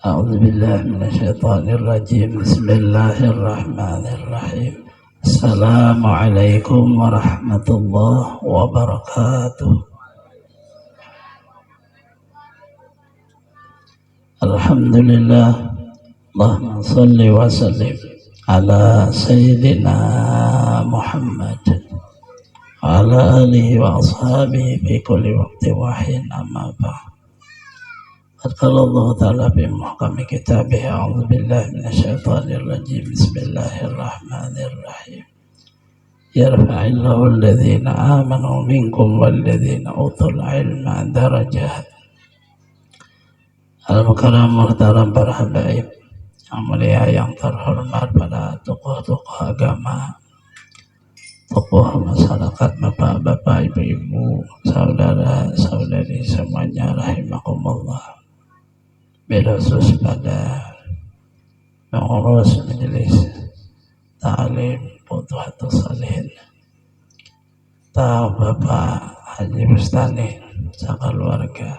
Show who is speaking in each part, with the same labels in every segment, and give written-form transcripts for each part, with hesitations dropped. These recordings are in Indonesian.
Speaker 1: أعوذ بالله من الشيطان الرجيم. بسم الله الرحمن الرحيم. السلام عليكم ورحمة الله وبركاته. الحمد لله. اللهم صل وسلم على سيدنا محمد وعلى آله وأصحابه في كل وقت وحين. أما بعد، قال الله تعالى في محكم كتابه: أعوذ بالله من الشيطان الرجيم. بسم الله الرحمن الرحيم. يرفع الله الذين آمنوا منكم والذين أوتوا العلم درجات. Al-Mukarram Muhtaram para habaib yang mulia, yang terhormat, pada tokoh-tokoh agama, tokoh masyarakat, bapak-bapak, ibu-ibu, saudara-saudari semuanya, rahimakumullah. Berkhusus pada pengurus majelis ta'lim Futuhatus Shalihin, Bapak Haji Bustani, sekeluarga.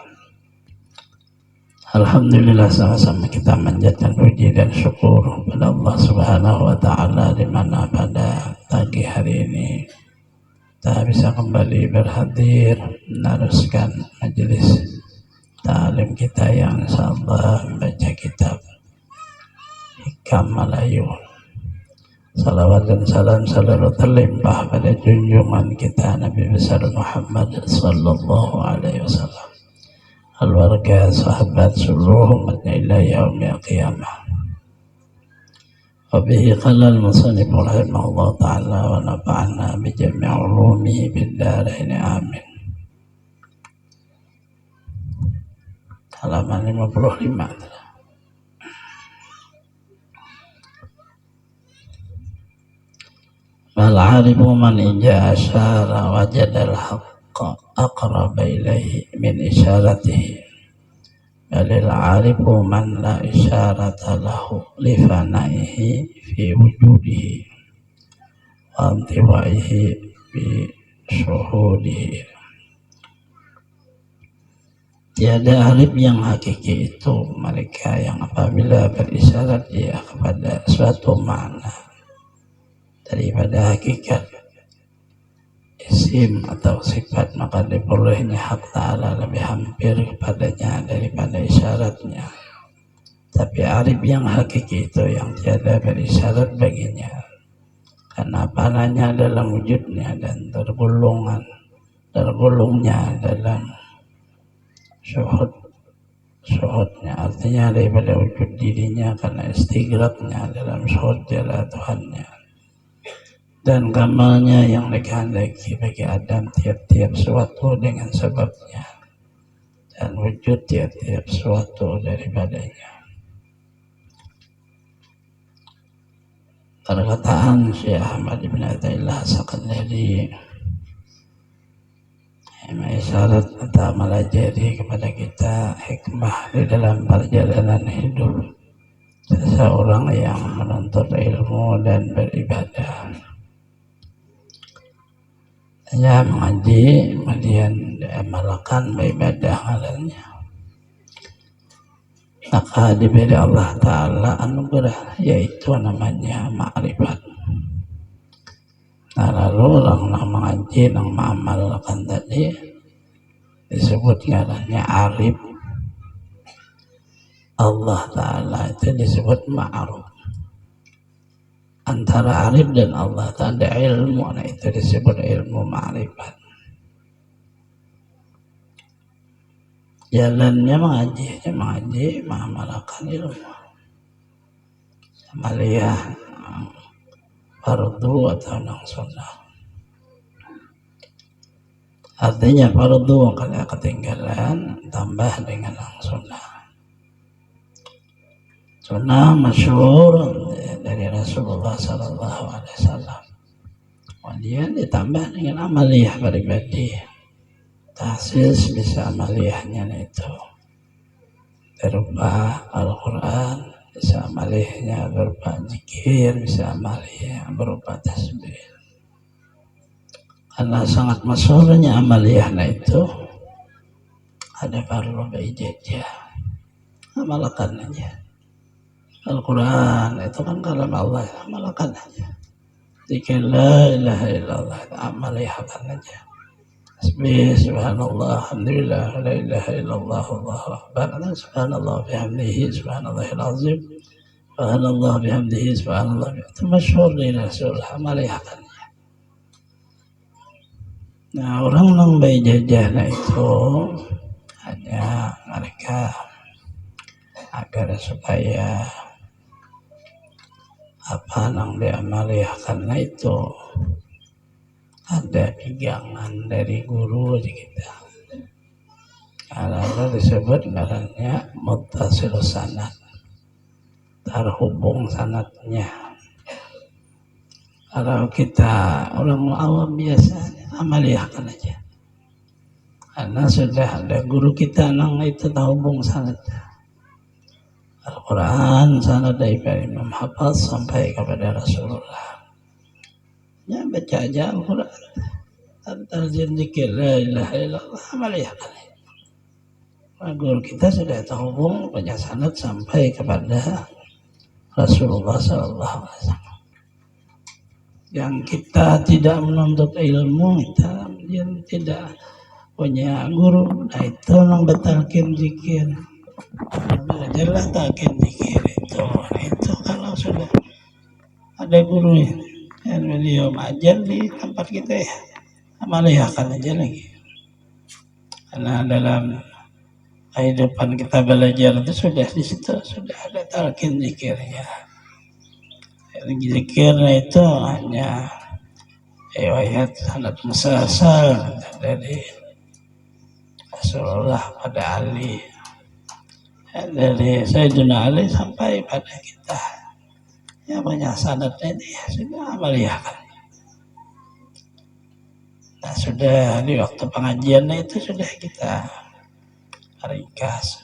Speaker 1: Alhamdulillah, sama-sama kita manjatkan puji dan syukur pada Allah Subhanahu wa Ta'ala, di mana pada pagi hari ini kita bisa kembali berhadir meneruskan majelis ta'lim kita yang insyaallah membaca kitab Hikam Malayu. Salawat dan salam selalu terlimpah pada junjungan kita Nabi besar Muhammad sallallahu alaihi wasallam, keluarga, sahabat, seluruh umatnya ila yaumil qiyamah. Wa bihi qala al-musannif rahimahullah ta'ala wa nafa'ana bi jami' ulumihi bid darain. Amin. Halaman 55. Wal-'arifu man ija asyara wajadal haqqa aqraba ilaihi min isyaratihi, balil 'arifu man la isyarata lahu li fanaihi fi wujudihi wa antiwaihi bi syuhudihi. Tiada arif yang hakiki itu mereka yang apabila berisyarat dia kepada suatu makna daripada hakikat isim atau sifat, maka diperolehnya hak ta'ala lebih hampir kepadanya daripada isyaratnya. Tapi arif yang hakiki itu yang tiada berisyarat baginya, karena pananya dalam wujudnya dan tergolongnya dalam syuhudnya, artinya daripada wujud dirinya, karena istighraqnya dalam syuhud jala Tuhannya, dan kamalnya yang dikehendaki bagi Adam tiap-tiap suatu dengan sebabnya, dan wujud tiap-tiap suatu daripadanya. Perkataan Syekh Ahmad bin Athaillah As-Sakandari isyarat atau melajari kepada kita hikmah di dalam perjalanan hidup seseorang yang menuntut ilmu dan beribadah. Hanya mengaji, kemudian diamalkan beribadah ngalannya, maka diberi Allah Ta'ala anugerah, yaitu namanya ma'rifat. Nah, lalu orang mengaji, orang mengamalkan tadi disebut ngarannya arif. Allah Ta'ala itu disebut ma'ruf. Antara arif dan Allah Ta'ala ada ilmu, nah itu disebut ilmu ma'rifat. Jalannya mengaji, mengamalkan ilmu. Amaliyah fardu atau nang sunnah. Artinya fardu kalau ketinggalan tambah dengan nang sunnah. Sunnah masyhur dari Rasulullah sallallahu alaihi wasallam. Kemudian ditambah dengan amaliyah pribadi. Tahsis bisa amaliyahnya itu berupa Al-Quran, bisa amaliyahnya berupa zikir, bisa amaliyah berupa tasbih. Karena sangat masyhurnya amaliyahnya itu ada perlu beijajah. amalkan aja. Al-Quran itu kan kalam Allah, amalkan aja. Zikir la ilaha illallah, amalkan aja. Tasbih, subhanallah, alhamdulillah, la ilaha illallah, Allahu akbar. Subhanallah bihamdihi, subhanallahil azim. Subhanallah bihamdihi, subhanallah. Itu masyhur di Rasul, amalkan. Nah, orang nang bayi jajah itu hanya mereka agar supaya apa nang diamalkan itu ada pegangan dari guru kita. Karena disebut namanya muttasil sanad, terhubung sanadnya. Kalau kita orang awam biasa amalkan aja. Karena sudah ada guru kita nang itu terhubung sanad. Al-Quran sanad dari Imam Hafiz sampai kepada Rasulullah. Ya baca aja Al-Quran. Tarjin zikir la ilaha illallah amalkan. Guru kita sudah terhubung punya sanad sampai kepada Rasulullah SAW. Yang kita tidak menuntut ilmu, kita yang tidak punya guru, nah itu membatalkan zikir. Belajarlah talqin zikir itu kalau sudah ada guru yang beliau mengajar di tempat kita ya, amalkan aja lagi. Karena dalam kehidupan kita belajar itu sudah di situ sudah ada talqin zikirnya. Zikirnya itu hanya riwayat sanad musalsal dari Rasulullah pada Ali, dari Sayyidina Ali sampai pada kita. Ya banyak sanadnya ini sudah amalkan. Nah sudah di waktu pengajiannya itu sudah kita ringkas.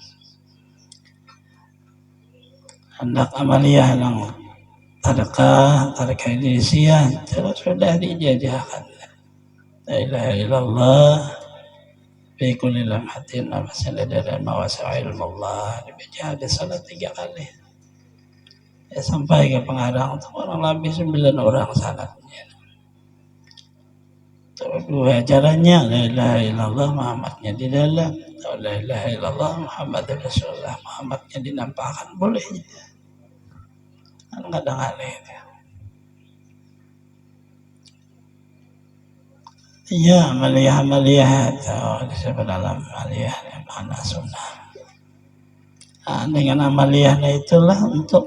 Speaker 1: Hendak amaliyah yang tadakah inisian terus sudah dijajahkan. La ilaha illallah fi kulli lamhatin nafsin ladada mawasa' ilmullah, dibaca ada salat 3 kali. Ya, sampai ke pengarang itu orang lebih 9 orang sanadnya. Dua caranya la ilaha illallah Muhammadnya di dalam, atau la ilaha illallah Muhammad Rasulullah Muhammadnya dinampakkan boleh. Kan kadang aneh itu. Iya, amaliyah atau disebut dalam amaliyah mana sunnah. Nah, dengan amaliyahnya itulah untuk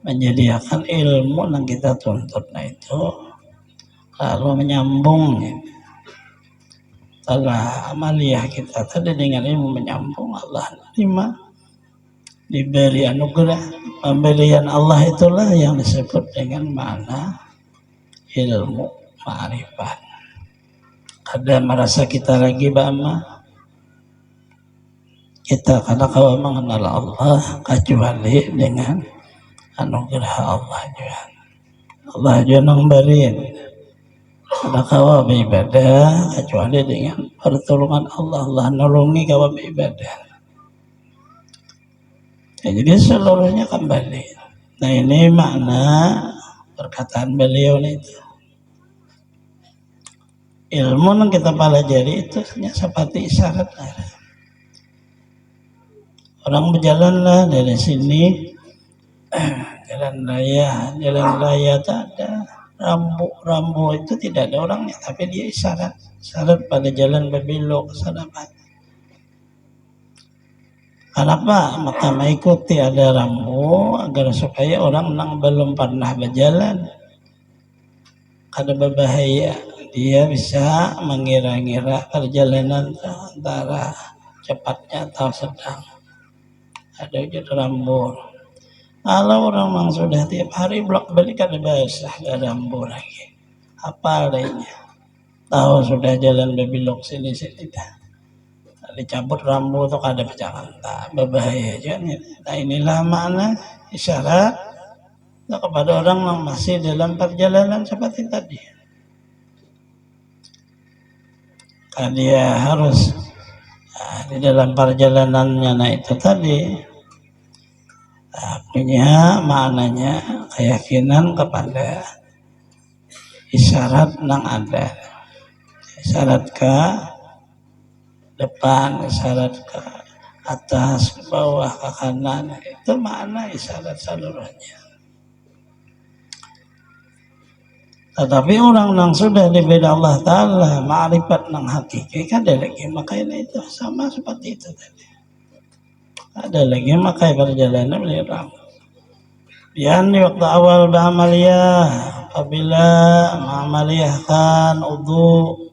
Speaker 1: menyediakan ilmu yang kita tuntut. Nah itu lalu menyambung. Setelah amaliyah kita tadi dengan ilmu menyambung, Allah terima, diberi anugerah. Pemberian Allah itulah yang disebut dengan makna ilmu ma'rifat. Ada merasa kita lagi bama kita kada kawa mengenal Allah kecuali dengan anugerah Allah juga. Allah juga memberi kada kawa beribadah kecuali dengan pertolongan Allah. Allah nolongi kawa beribadah. Ya, jadi seluruhnya kembali. Nah ini makna perkataan beliau itu. Ilmu yang kita pelajari itu hanya seperti isyarat. Orang berjalanlah dari sini, jalan raya tak ada rambu itu tidak ada orangnya, tapi dia isyarat pada jalan berbelok sadapan. Kenapa? Maka mengikuti ada rambu agar supaya orang yang belum pernah berjalan kada berbahaya. Dia bisa mengira-ngira perjalanan antara cepatnya atau sedang. Ada ujung rambu. Kalau orang yang sudah tiap hari blok balik kada basah, ada rambu lagi. Apa adanya? Tahu sudah jalan berbelok sini dah. Dicabut rambu itu kada berjalan tak berbahaya aja. Nah inilah makna isyarat kepada orang yang masih dalam perjalanan seperti tadi. Dia harus di dalam perjalanannya itu tadi punya maknanya keyakinan kepada isyarat nang ada, isyarat ke depan, isyarat ke atas, ke bawah, ke kanan, itu makna isyarat seluruhnya. Tetapi orang yang sudah diberi Allah Ta'ala ma'rifat nang hakiki kan ada lagi makanya itu sama seperti itu tadi. Ada lagi makai perjalanan beliau. Di waktu awal beramaliyah, apabila mengamaliyahkan wudu,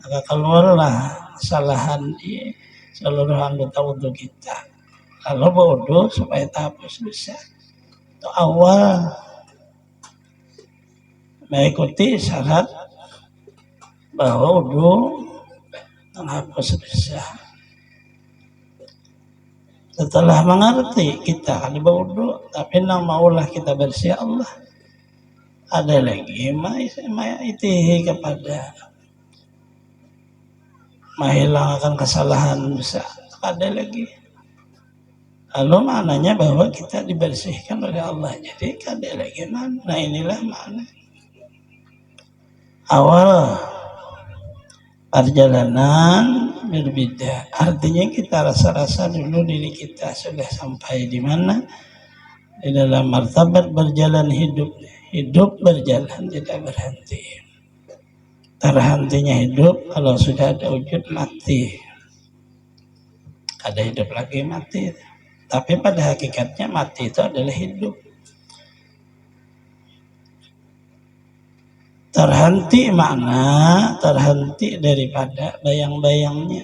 Speaker 1: maka keluarlah kesalahan di seluruh anggota wudu kita. Lalu berwudu supaya terhapus dosa. Itu awal mengikuti syarat bahwa wudu menghapus dosa. Setelah mengerti kita kan berwudu, tapi nang maulah kita bersih Allah. Ada lagi ma'itihi kepada menghilangkan kesalahan besar. Ada lagi. Lalu maknanya bahwa kita dibersihkan oleh Allah. Jadi ada lagi mana? Nah inilah makna. Awal perjalanan berbeda. Artinya kita rasa-rasa dulu diri kita sudah sampai di mana? Di dalam martabat berjalan hidup. Hidup berjalan tidak berhenti. Terhentinya hidup kalau sudah ada wujud mati. Ada hidup lagi mati. Tapi pada hakikatnya mati itu adalah hidup. Terhenti makna, terhenti daripada bayang-bayangnya.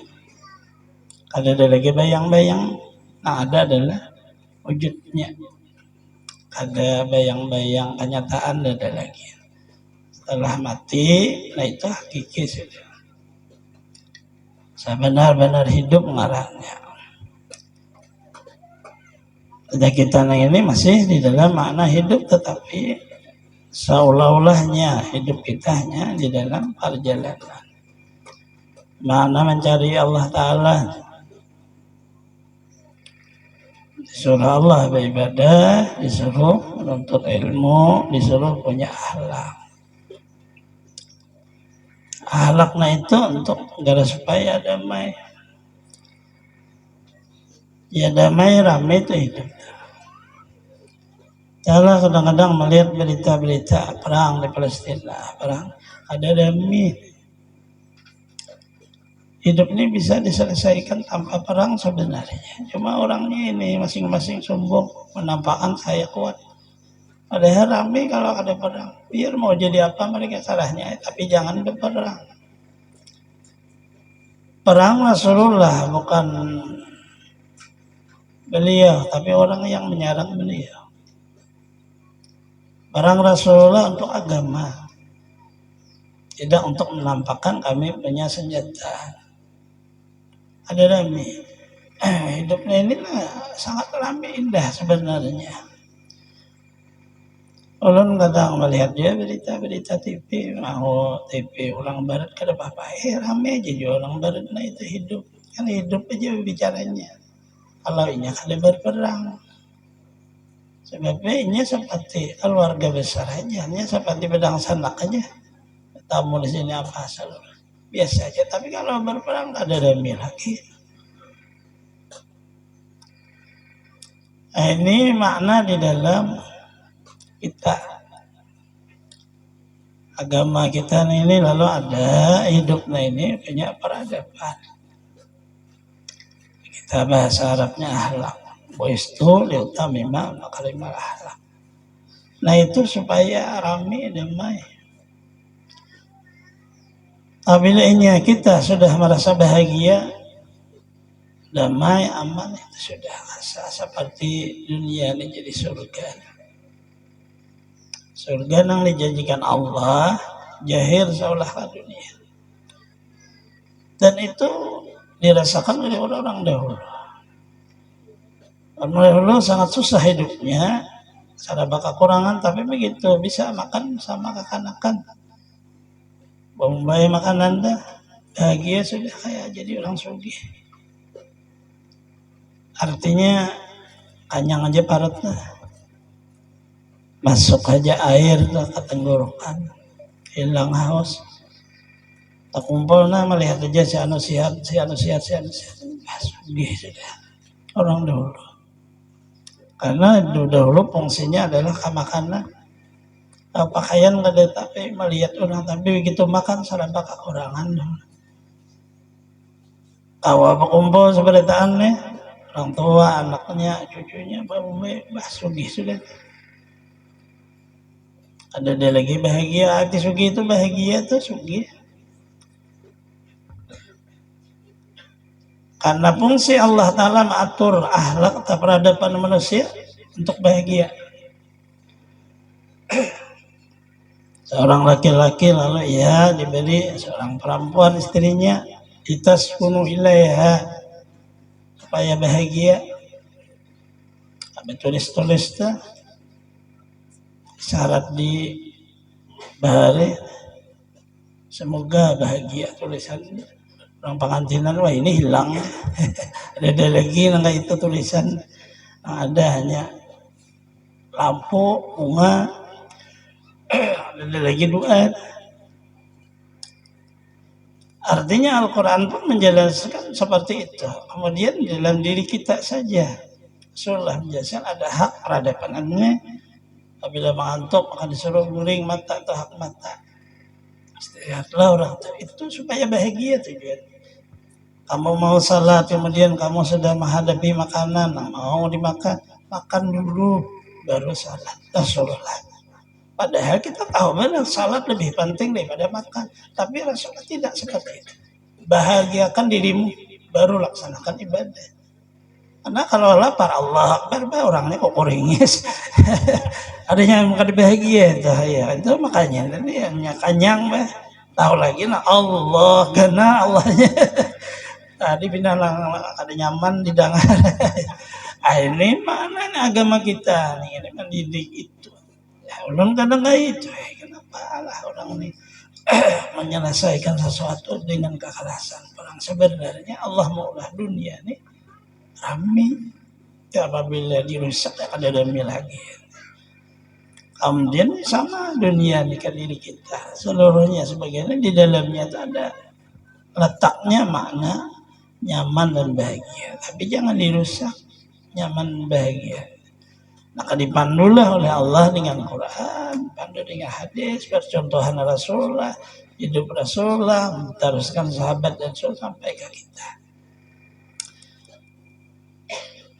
Speaker 1: Ada lagi bayang-bayang, nah ada adalah wujudnya. Ada bayang-bayang kenyataan, ada lagi. Setelah mati, nah itu hakiki sudah. Sebenar-benar hidup ngarahnya. Jadi kita ini masih di dalam makna hidup, tetapi seolah-olahnya hidup kita hanya di dalam perjalanan. Makna mencari Allah Ta'ala. Disuruh Allah beribadah, disuruh menuntut ilmu, disuruh punya akhlak. Akhlaknya itu untuk agar supaya damai. Ya damai, ramai itu hidup. Kalau kadang-kadang melihat berita-berita perang di Palestina, perang ada damai. Hidup ini bisa diselesaikan tanpa perang sebenarnya. Cuma orangnya ini masing-masing sombong, menampakkan saya kuat. Padahal ramai kalau ada perang. Biar mau jadi apa mereka salahnya, tapi jangan berperang. Perang Rasulullah bukan beliau, tapi orang yang menyerang beliau. Perang Rasulullah untuk agama, tidak untuk menampakkan kami punya senjata. Ada ramai. Hidupnya ini sangat ramai indah sebenarnya. Ulun kadang melihat dia berita-berita TV, TV orang barat kada apa-apa, ramai aja juga orang barat, nah itu hidup. Kan hidup aja bicaranya. Kalau ini kada berperang. Sebabnya ini seperti keluarga besar aja, ini seperti pedang sanak aja. Tamu di sini apa asal. Biasa aja, tapi kalau berperang tak ada damai lagi. Nah, ini makna di dalam kita agama kita ini, lalu ada hidupnya ini punya peradaban. Kita bahasa Arabnya akhlak. Waistu liutamima makarimal akhlak. Nah itu supaya ramai damai. Apabila kita sudah merasa bahagia, damai, aman, itu sudah rasa seperti dunia ini jadi surga. Surga yang dijanjikan Allah, jahir seolah dunia. Dan itu dirasakan oleh orang-orang dahulu. Orang dahulu sangat susah hidupnya, serba kekurangan, tapi begitu bisa makan sama kekanakan. Bombay makanan dah, bahagia sudah kayak jadi orang sugih. Artinya kanyang aja parutnya. masuk aja air ke tenggorokan, hilang haus. Tak kumpul melihat aja si anu sihat, sugih sudah orang dahulu. Karena dahulu fungsinya adalah makanan. Pakaian nggak ada, tapi melihat orang, tapi begitu makan sarana kekurangan. Tawa berkumpul seperti aneh, orang tua, anaknya, cucunya, sugih sudah. Ada dia lagi bahagia, arti sugih itu bahagia tuh sugih. Karena fungsi Allah Ta'ala mengatur akhlak atau peradaban manusia untuk bahagia. Seorang laki-laki lalu ya diberi seorang perempuan istrinya, litaskunu ilaiha, supaya bahagia. Kami tulis-tulis tuh syarat di bahari, semoga bahagia tulisannya. Orang pengantinan, wah ini hilang. Ada lagi nggak itu tulisan, ada hanya lampu, bunga, ada lagi doa. Artinya Al-Quran pun menjelaskan seperti itu. Kemudian dalam diri kita saja, Rasulullah menjelaskan ada hak peradabannya. Apabila mengantuk maka disuruh guring mata atau hak mata. Istirahatlah orang itu supaya bahagia tujuan. Kamu mau salat, kemudian kamu sudah menghadapi makanan, mau dimakan, makan dulu, baru salat. Rasulullah. Padahal kita tahu benar salat lebih penting daripada makan. Tapi Rasulullah tidak seperti itu. Bahagiakan dirimu, baru laksanakan ibadah. Karena kalau lapar, Allah Akbar, orangnya kok kuringis. Adanya yang makan bahagia itu, ya itu makanya. Ini yang kenyang, tahu lagi, nah Allah, karena Allahnya. Tadi binalang ada nyaman di dengar. Ini mana nih agama kita nih, ini mendidik itu. Ya, ulun kadang nggak itu. Kenapa lah orang ini menyelesaikan sesuatu dengan kekerasan? Orang sebenarnya Allah maulah dunia nih rami. Apabila dirusak ada demi lagi. Kemudian sama dunia nih ke diri kita seluruhnya sebagainya di dalamnya ada letaknya makna nyaman dan bahagia, tapi jangan dirusak nyaman bahagia. Maka dipandulah oleh Allah dengan Quran, pandu dengan hadis, percontohan Rasulullah, hidup Rasulullah, meneruskan sahabat dan Rasul sampai ke kita.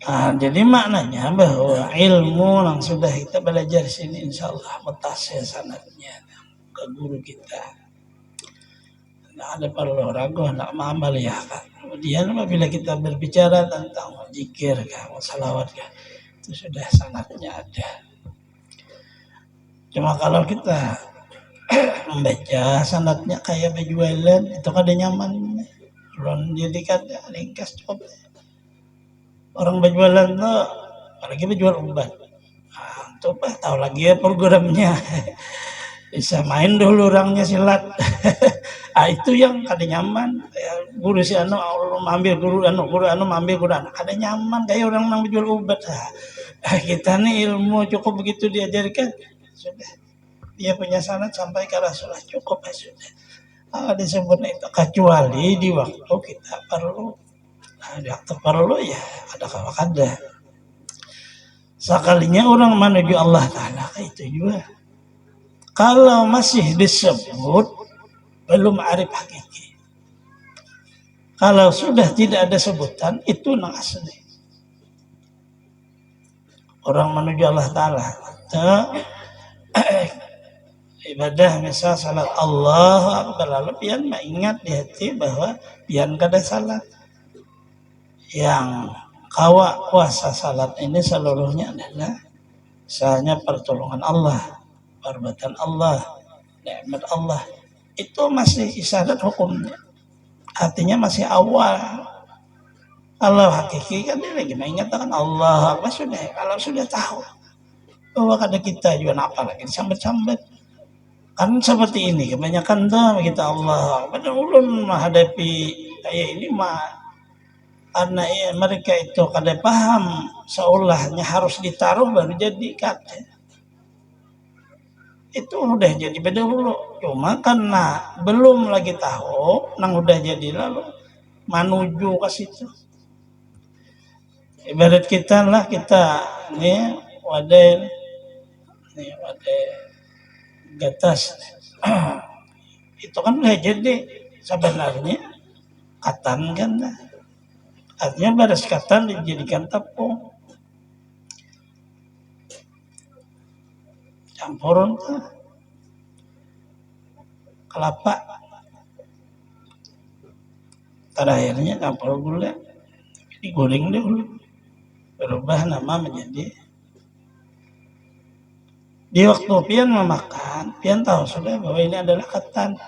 Speaker 1: Nah, jadi maknanya bahwa ilmu yang sudah kita belajar sini insya Allah mutasil sanadnya ke guru kita. Tidak ada perlu ragu, tidak mengamaliakan. Kemudian apabila kita berbicara tentang zikir, salawat, itu sudah sangatnya ada. Cuma kalau kita membaca sanatnya kayak berjualan, itu kada nyaman. Belum jadi kada ringkas cukup. Orang berjualan tuh, apalagi berjual obat. Tuh tahu lagi ya programnya. Bisa main dulu orangnya silat. Itu yang kada nyaman. Guru si anu ambil guru anu ambil guru anak kada nyaman kayak orang yang berjual obat. Kita nih ilmu cukup begitu diajarkan. Sudah. Dia punya sanad sampai ke Rasulullah cukup sudah. Disebut itu kecuali di waktu kita perlu. Di waktu perlu ya kada. Sekalinya orang menuju Allah Ta'ala itu juga. Kalau masih disebut belum arif hakiki. Kalau sudah tidak ada sebutan itu nang asli. Orang menuju Allah Ta'ala. Ibadah misal salat Allah Akbar lalu pian mengingat di hati bahwa pian kada salat. Yang kawa kuasa salat ini seluruhnya adalah misalnya pertolongan Allah. Perbuatan Allah, nikmat Allah itu masih isyarat hukumnya, artinya masih awal. Kalau hakiki kan dia lagi mengingatkan Allah, sudah kalau sudah tahu bahwa kada kita juga apa lagi sambat-sambat kan seperti ini kebanyakan tuh kita Allah. Padahal ulun menghadapi kayak ini mah karena mereka itu kada paham seolahnya harus ditaruh baru jadi kada.
Speaker 2: itu udah jadi bedahulu. Cuma karena belum lagi tahu, nang udah jadi lalu menuju ke situ. Ibarat kita lah kita nih wadah gatas itu kan udah jadi sebenarnya katan kan, artinya beres katan dijadikan tepung campuran tuh kelapa, terakhirnya campur gula, digoreng dulu, berubah nama menjadi. Di waktu pian memakan, pian tahu sudah bahwa ini adalah ketan.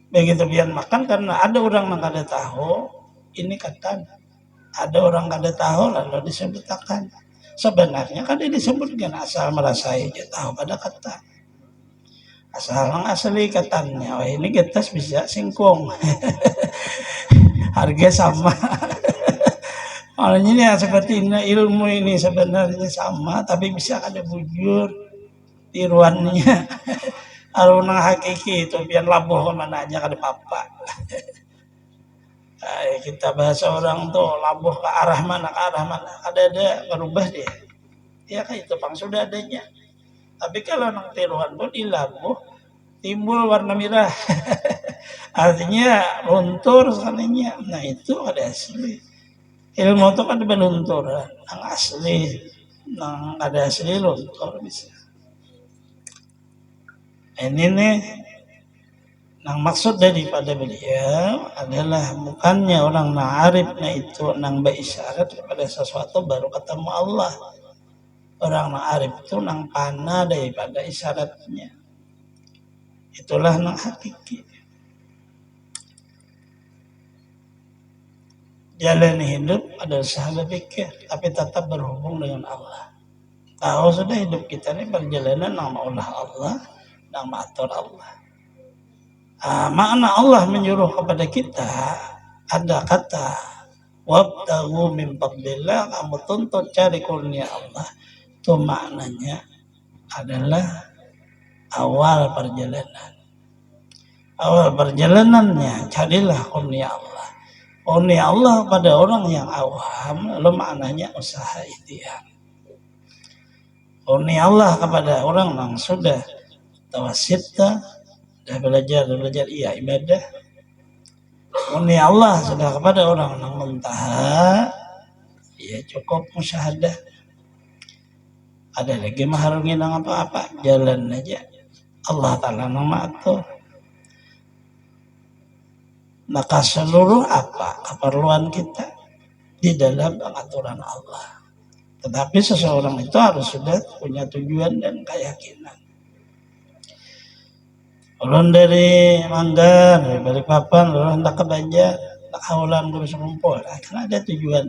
Speaker 2: Begitu pian makan, karena ada orang yang kada tahu ini ketan, ada orang kada tahu lalu disebutkan. Sebenarnya kada disebutkan, asal merasai aja tahu pada ketan. Asal asli ketannya, wah ini getas bisa singkong, harga sama. Makanya ini seperti ini, ilmu ini sebenarnya sama, tapi bisa ada bujur tiruannya. Kalau nang hakiki itu biar labuh kemana aja kada apa-apa. Kita bahasa orang tuh labuh ke arah mana, ada berubah dia. Ya kan itu pang sudah adanya. Tapi kalau nang tiruan pun dilabuh timbul warna merah. Artinya luntur sananya. Nah itu ada asli. Ilmu itu kan berlunturan, yang asli, yang ada asli luntur bisa. Ini nih, yang maksud daripada beliau adalah bukannya orang na'arifnya itu nang berisyarat kepada sesuatu baru ketemu Allah. Orang na'arif itu nang pana daripada isyaratnya. Itulah nang hakiki. Jalan hidup adalah sahabat pikir, tapi tetap berhubung dengan Allah. Tahu sudah hidup kita ini perjalanan nang maulah Allah, nang maatur Allah. Makna Allah menyuruh kepada kita ada kata wabtaghu min fadlillah, kamu tuntut cari kurnia Allah. Itu maknanya adalah awal perjalanan. Awal perjalanannya carilah kurnia Allah. Kurnia Allah pada orang yang awam, lalu maknanya usaha ikhtiar. Kurnia Allah kepada orang yang sudah tawasita, sudah belajar iya ibadah. Kurnia Allah sudah kepada orang yang muntaha, ya cukup musyahadah. Ada lagi maharungin apa-apa, jalan aja. Allah Ta'ala nama atur. Maka seluruh apa keperluan kita di dalam pengaturan Allah. Tetapi seseorang itu harus sudah punya tujuan dan keyakinan. Ulun dari Manggar, dari Balikpapan, ulun hendak ke Banjar, hendak haulan Gunung Sekumpul, karena ada tujuan.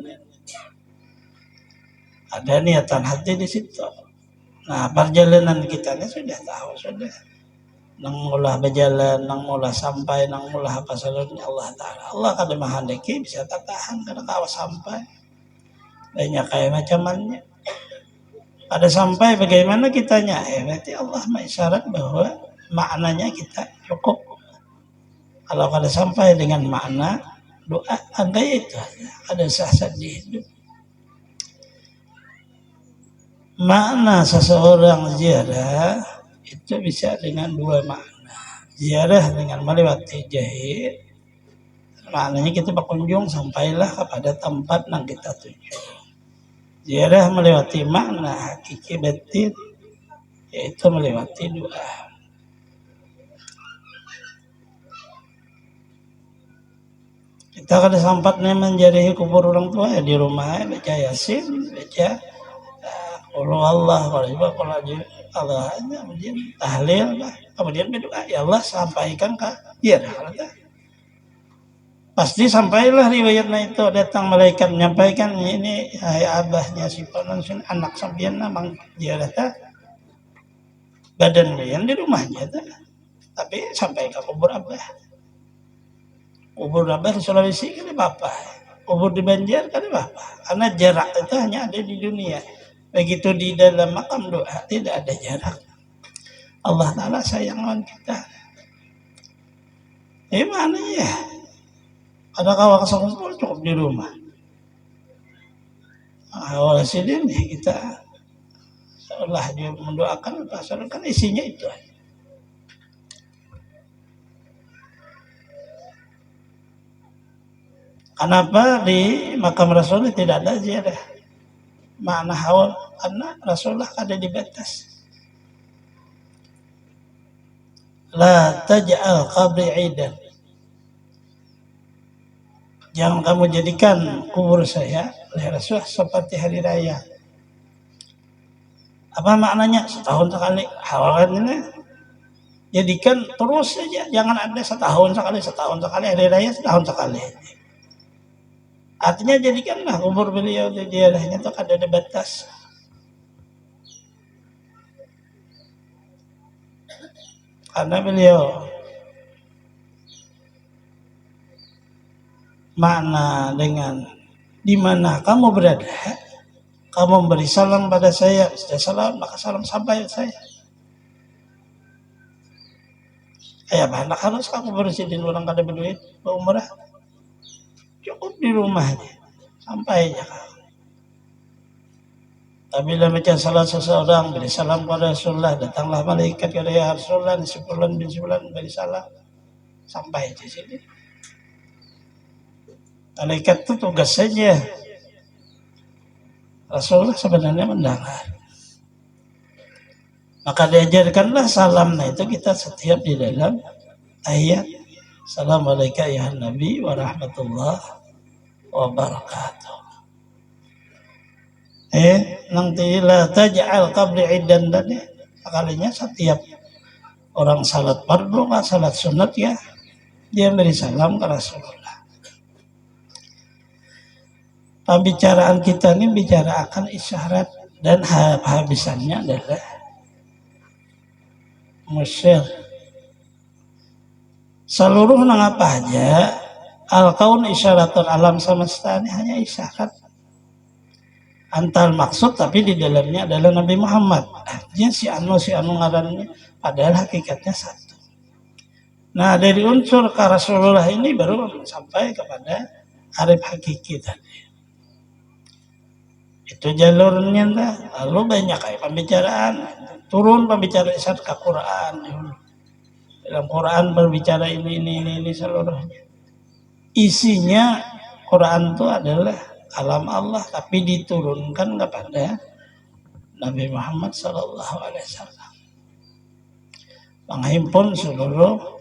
Speaker 2: Ada niatan hati di situ. Nah, perjalanan kita ini sudah tahu, sudah. Nang mulah berjalan, nang mulah sampai, nang mulah apa seluruhnya Allah Ta'ala. Allah kada mahandaki bisa tahan kada kawas sampai. Banyak kayak macamannya. Ada sampai bagaimana kitanya? Berarti Allah mengisyarat bahwa maknanya kita cukup. Kalau kada sampai dengan makna doa, ada itu ada sah-sah di hidup. Makna seseorang ziarah itu bisa dengan dua makna. Ziarah dengan melewati jahit, maknanya kita berkunjung sampailah kepada tempat yang kita tuju. Ziarah melewati makna hakiki batin, yaitu melewati doa. Kita kada sempatnya menjadi kubur orang tua ya di rumah, baca yasin, baca Allah, kalau Allah hanya kemudian tahlil, kemudian berdoa, ya Allah sampaikan ke dia. Pasti sampailah riwayatnya itu, datang malaikat menyampaikan ini hai abahnya si Ponon anak sampeyan namang dia datang badan yang di rumahnya tuh. Tapi sampai ke kubur abah. Kubur abah di Sulawesi kan apa? Kubur di Banjar kan apa? Karena jarak itu hanya ada di dunia. Begitu di dalam makam doa tidak ada jarak. Allah Ta'ala sayang lawan kita. Mana ya? Ada kawan kumpul cukup di rumah. Awal sini kita seolah dia mendoakan pasal kan isinya itu. Kenapa di makam Rasul tidak ada ziarah? Makna haul karena Rasulullah ada di batas. La taj'al qabri 'idan. Jangan kamu jadikan kubur saya oleh Rasul seperti hari raya. Apa maknanya? Setahun sekali. Hawalan ini jadikan terus saja, jangan ada setahun sekali hari raya setahun sekali. Artinya jadikanlah kubur beliau di ziarahnya itu ada batas. Karena beliau makna dengan di mana kamu berada, kamu memberi salam pada saya, sudah salam maka salam sampai saya. Kayak mana harus kamu bersihin orang kada berduit umrah, cukup di rumahnya sampai aja kamu. Apabila baca salat seseorang beri salam kepada Rasulullah, datanglah malaikat kepada ya Rasulullah sebulan beri salam sampai di sini. Malaikat itu tugas saja. Rasulullah sebenarnya mendengar. Maka diajarkanlah salam. Nah itu kita setiap di dalam ayat. Assalamualaikum ya Nabi wa rahmatullahi wa barakatuh. Nanti la taj'al qabri 'idan dan kalinya setiap orang salat fardu, salat sunat ya, dia beri salam ke Rasulullah. Pembicaraan kita ini bicara akan isyarat dan habisannya adalah musyir. Seluruh nang apa aja al-kaun isyaratun alam semesta ini hanya isyarat. Antal maksud tapi di dalamnya adalah Nabi Muhammad. Artinya si anu ngarannya padahal hakikatnya satu. Nah dari unsur ke Rasulullah ini baru sampai kepada arif hakiki tadi. Itu jalurnya dah. Lalu banyak kayak pembicaraan. Turun pembicara isyarat ke Quran. Dalam Quran berbicara ini seluruhnya. Isinya Quran itu adalah kalam Allah tapi diturunkan kepada Nabi Muhammad SAW. Menghimpun seluruh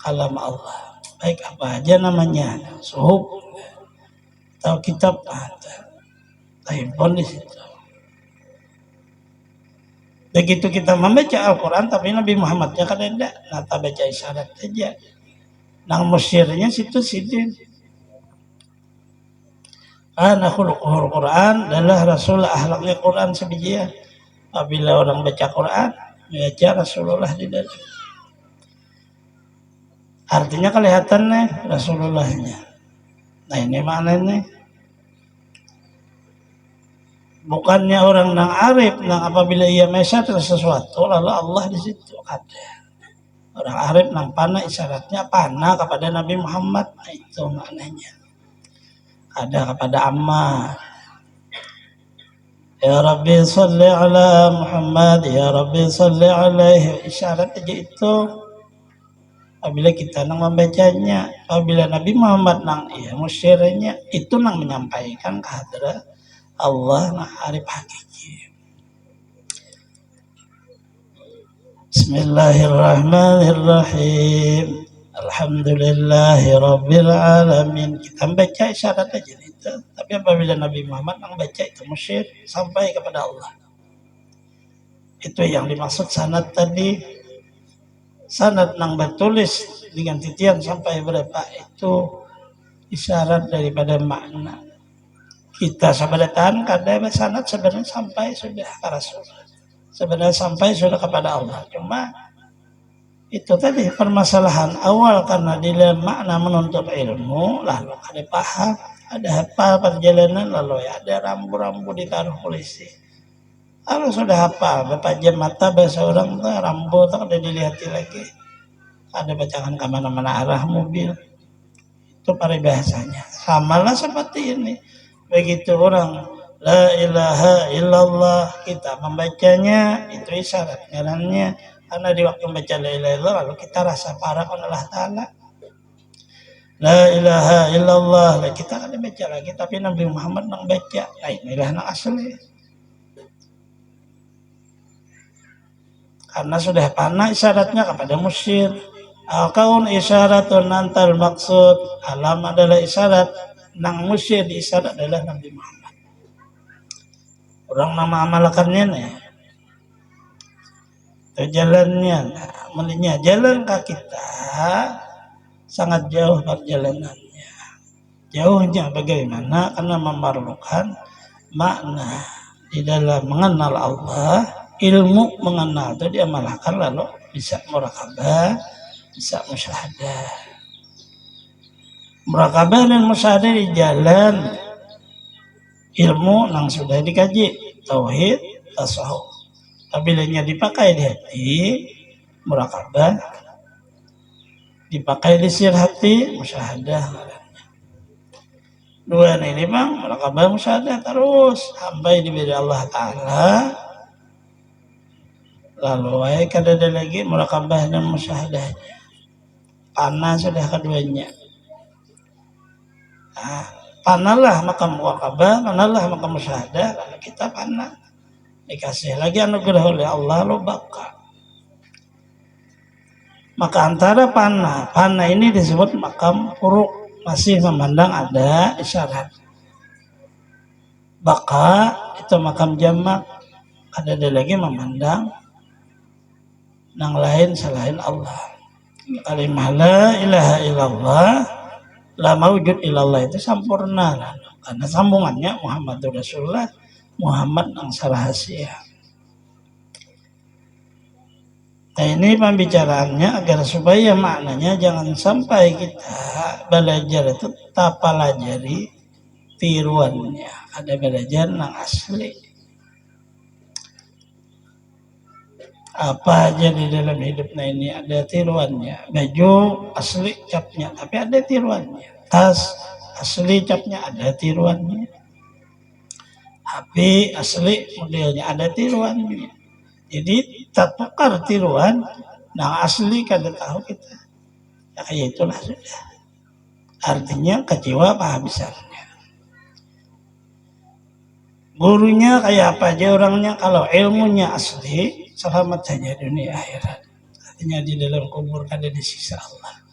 Speaker 2: kalam Allah. Baik apa aja namanya, suhuf atau kitab ada. Himpun di situ. Begitu kita membaca Al-Quran tapi Nabi Muhammadnya kan tidak. Nah, kita baca isyarat saja. Nang musyirnya situ. Ana khuluquhul Quran adalah Rasul ahlaknya Quran sebijian. Apabila orang baca Quran, baca Rasulullah di dalam. Artinya kelihatannya Rasulullahnya. Nah ini maknanya. Bukannya orang nang arif, nang apabila ia mesyar sesuatu, lalu Allah di situ ada. Orang arif nang panah isyaratnya panah kepada Nabi Muhammad, nah, itu maknanya. Ada kepada Ammar. Ya Rabbi salli ala Muhammad, Ya Rabbi salli alaihi. Isyarat aja itu. Apabila kita nang membacanya, apabila Nabi Muhammad nang musyirnya, itu nang menyampaikan kehadrat Allah nah arif hakiki. Bismillahirrahmanirrahim. Alhamdulillahi rabbil alamin. Kita baca isyarat aja itu. Tapi apabila Nabi Muhammad nang baca itu musyir sampai kepada Allah. Itu yang dimaksud sanad tadi. Sanad nang bertulis dengan titian sampai berapa itu isyarat daripada makna. Kita sebenarnya kadang sanad sebenarnya sampai sudah ke Rasul. Sebenarnya sampai sudah kepada Allah. Cuma itu tadi permasalahan awal karena di dalam makna menuntut ilmu lalu ada paham, ada hafal perjalanan lalu ya ada rambu-rambu ditaruh polisi. Kalau sudah hafal, berpajam mata bahasa orang tuh rambut tak ada dilihat lagi. Ada bacaan kemana-mana arah mobil. Itu paribahasanya. Samalah seperti ini. Begitu orang la ilaha illallah kita membacanya itu isyarat jalannya karena di waktu membaca la ilaha illallah lalu kita rasa parah kepada Allah Ta'ala. La ilaha illallah kita ada baca lagi tapi Nabi Muhammad nang baca inilah nang asli. Karena sudah panah isyaratnya kepada musyir. Al-kaun isyaratun antal maksud. Alam adalah isyarat. Nang musyir di isyarat adalah Nabi Muhammad. Orang nama amalkannya nih. Itu jalannya. Melinya jalan kaki kita sangat jauh perjalanannya. Jauhnya bagaimana? Karena memerlukan makna di dalam mengenal Allah. Ilmu mengenal itu diamalkan lalu bisa murakabah, bisa musyahadah. Murakabah dan musyahadah di jalan ilmu yang sudah dikaji, tauhid, tasawuf. Apabila dipakai di hati, murakabah, dipakai di sir hati, musyahadah. Dua ini bang, murakabah, musyahadah terus sampai diberi Allah Ta'ala. Lalu kada ada lagi murakabah dan musyahadahnya. Panah sudah keduanya. Nah, panahlah maka murakabah, panahlah maka musyahadah. Lalu kita panah. Dikasih lagi anugerah oleh Allah lo baka. Maka antara panah ini disebut makam furuk, masih memandang ada isyarat. Baka itu makam jamak, ada lagi memandang nang lain selain Allah. Kalimah la ilaha illallah la mawjud illallah itu sempurna karena sambungannya Muhammadur Rasulullah, Muhammad nang sarahasia. Nah ini pembicaraannya agar supaya maknanya jangan sampai kita belajar itu tapalajari tiruannya, ada belajar nang asli. Apa aja di dalam hidupnya ini ada tiruannya. Baju asli capnya, tapi ada tiruannya. Tas asli capnya ada tiruannya. HP asli modelnya ada tiruannya. Jadi tak tukar tiruan, nah asli kada tahu kita. Ya kayak itulah sudah. Artinya kecewa kehabisannya. Gurunya kayak apa aja orangnya, kalau ilmunya asli selamat saja dunia akhirat. Artinya di dalam kubur ada di sisa Allah.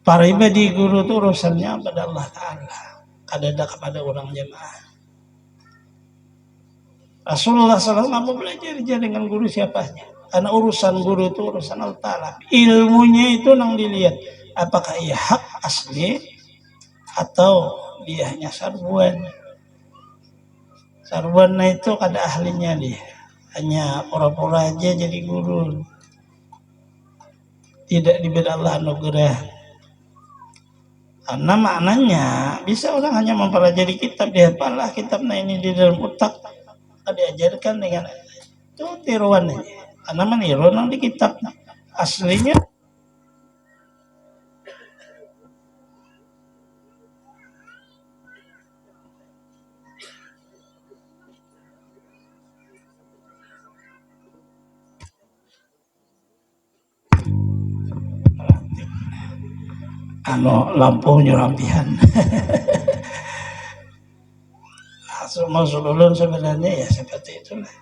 Speaker 2: Para ibadi guru itu urusannya pada Allah Ta'ala. Kada kepada orang jemaah. Rasulullah SAW mau belajar dengan guru siapanya. Karena urusan guru itu urusan Allah Ta'ala. Ilmunya itu nang dilihat. Apakah ia hak asli atau dia hanya sarbuan. Sarbuan itu kada ahlinya dia. Hanya pura-pura aja jadi guru. Tidak diberi Allah anugerah. Karena maknanya bisa orang hanya mempelajari kitab, dihafalah kitabnya ini di dalam otak, diajarkan dengan itu tiruan aja. Karena meniru nang di kitab aslinya. Lampu nyerampihan. Semua ulun sebenarnya ya seperti itulah.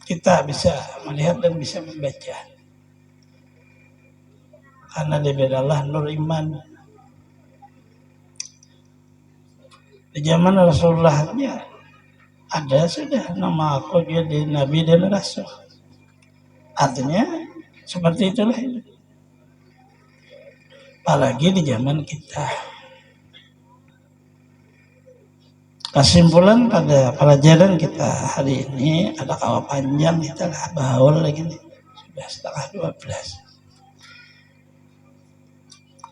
Speaker 2: Kita bisa melihat dan bisa membaca. Karena diberi Allah nur iman. Di zaman Rasulullahnya ada sudah nama aku jadi Nabi dan Rasul. Artinya seperti itulah itu. Apalagi di zaman kita. Kesimpulan pada pelajaran kita hari ini ada kawah panjang kita lah baul lagi nih. Sudah setengah 12.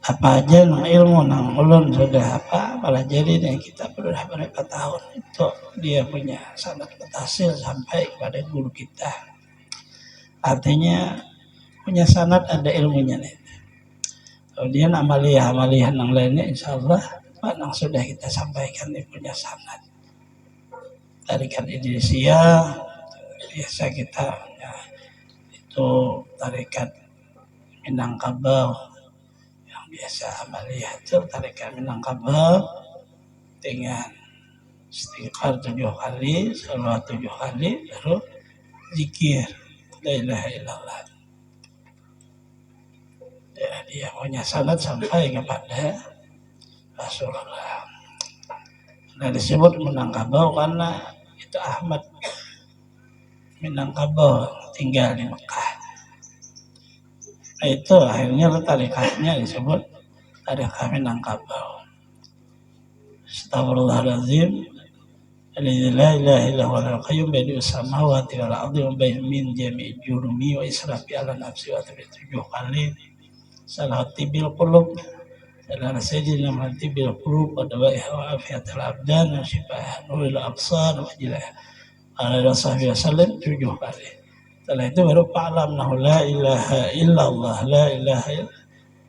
Speaker 2: apa aja nang ilmu nang ulun sudah apa pelajari nih kita sudah berapa tahun itu dia punya sanad mutasil sampai kepada guru kita, artinya punya sanad ada ilmunya nih. Kemudian amaliyah yang lainnya insya Allah yang sudah kita sampaikan nih punya sanad. Tarikat Idrisiyah biasa kita ya, itu tarikat Minangkabau yang biasa amaliyah itu tarikat Minangkabau dengan istighfar 7 kali, salawat 7 kali, baru zikir la ilaha illallah. Ya, dia punya sanad sampai kepada Rasulullah. Nah disebut Minangkabau karena itu Ahmad Minangkabau tinggal di Mekah. Nah itu akhirnya tarikatnya disebut tarikat Minangkabau. Astagfirullahaladzim. La ilaha illa huwal qayyum badi'us samawati wal ardi wa min jami'i jurumi wa israfi ala nafsi wa tabi 7 kali. Salawati bil qulub ala sayyidina Muhammad bil qulub wa dawaiha wa afiyatul abdan wa shifaa nuril absar wa jilah ala sahbihi wasallam 7 kali. Setelah itu baru fa'lamnahu la ilaha illallah la ilaha illallah.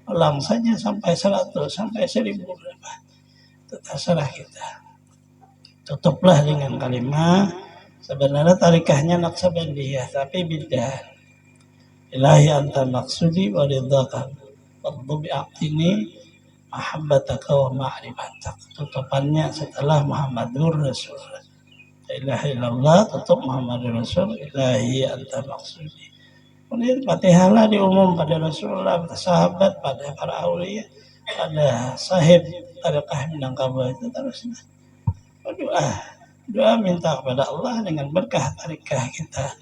Speaker 2: Ulang saja sampai 100 sampai 1000 berapa. Itu terserah kita. Tutuplah dengan kalimat sebenarnya tarikahnya Naqsabandiyah tapi bidah. Ilahi anta maksudi wa ridhaka fadlu bi'aqtini mahabbataka wa ma'rifatak. Tutupannya setelah Muhammadur Rasulullah. La ilaha illallah tutup Muhammadur Rasul. Ilahi anta maksudi. Kemudian Fatihahlah diumum pada Rasulullah, pada sahabat, pada para aulia, pada sahib tarikah Minangkabau itu terusnya. Doa minta kepada Allah dengan berkah tarikah kita.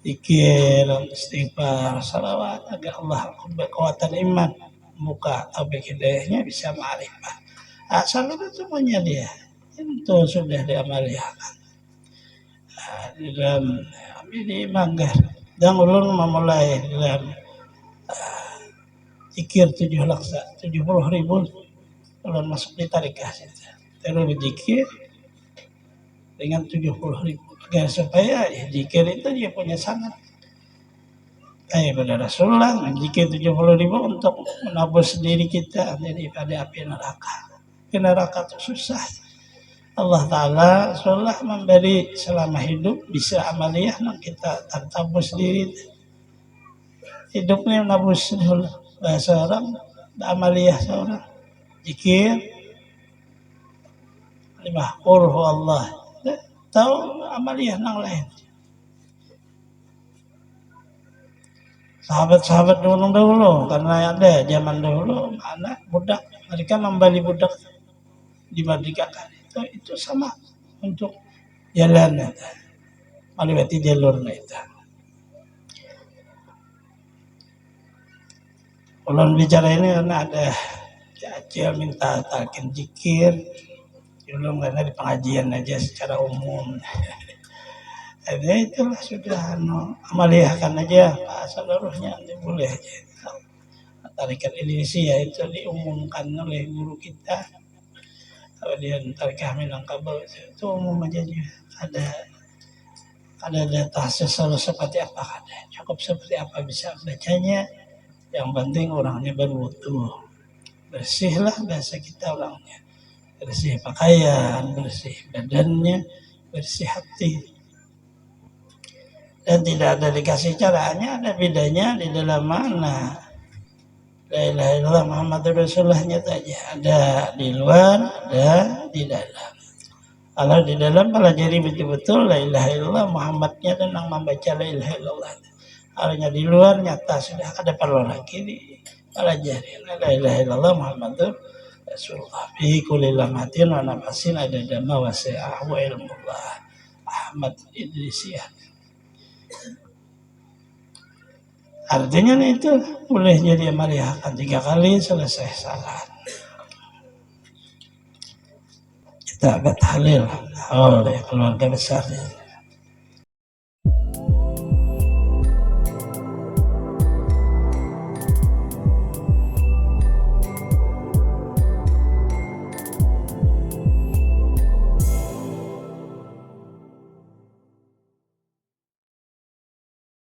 Speaker 2: Zikir, istighfar, salawat agar Allah kekuatan iman, muka taufik hidayahnya bisa ma'rifat. Asal itu semuanya dia itu sudah diamalkan. Di dalam di Manggar dan ulun memulai dalam zikir 70.000 ulun masuk di tarikah situ. Terus berzikir dengan 70.000 agar supaya zikir itu dia punya sanad pada Rasulullah. Zikir 70.000 untuk menebus diri kita daripada api neraka. Neraka itu susah. Allah Ta'ala Rasulullah memberi selama hidup bisa amaliyah nah kita tertabus diri hidupnya menabus bahasa orang amaliyah seorang zikir limah qurhu Allah tahu amaliyah yang lain. Sahabat-sahabat dulu karena ada zaman dulu anak budak mereka membeli budak dimerdekakan itu sama untuk jalan melewati jalurnya itu. Ulun bicara ini karena ada Acil minta talqin zikir, ulun karena di pengajian aja secara umum. Jadi itulah sudah amaliyahkan aja seluruhnya boleh aja. Tarikat Idrisiyah itu diumumkan oleh guru kita. Kemudian tarikah Minangkabau itu umum aja ada tahsis seperti apa ada cukup seperti apa bisa bacanya, yang penting orangnya berwudu bersihlah bahasa kita orangnya bersih pakaian, bersih badannya, bersih hati dan tidak ada dikasih caranya, ada bedanya di dalam mana la ilaha illallah Muhammadur Rasulullahnya saja ada di luar, ada di dalam. Kalau di dalam pelajari betul-betul la ilaha illallah Muhammadnya tenang membaca la ilaha illallah. Kalau di luar nyata sudah ada perlu lagi dipelajari la ilaha illallah Muhammadur Rasulullah. Fi kulli lamatin wa nafasin ada dama wa sa'ah wa ilmullah. Ahmad Idrisiyah. Artinya itu boleh jadi amaliyahkan 3 kali selesai salat. Kita bertahlil oleh keluarga besar.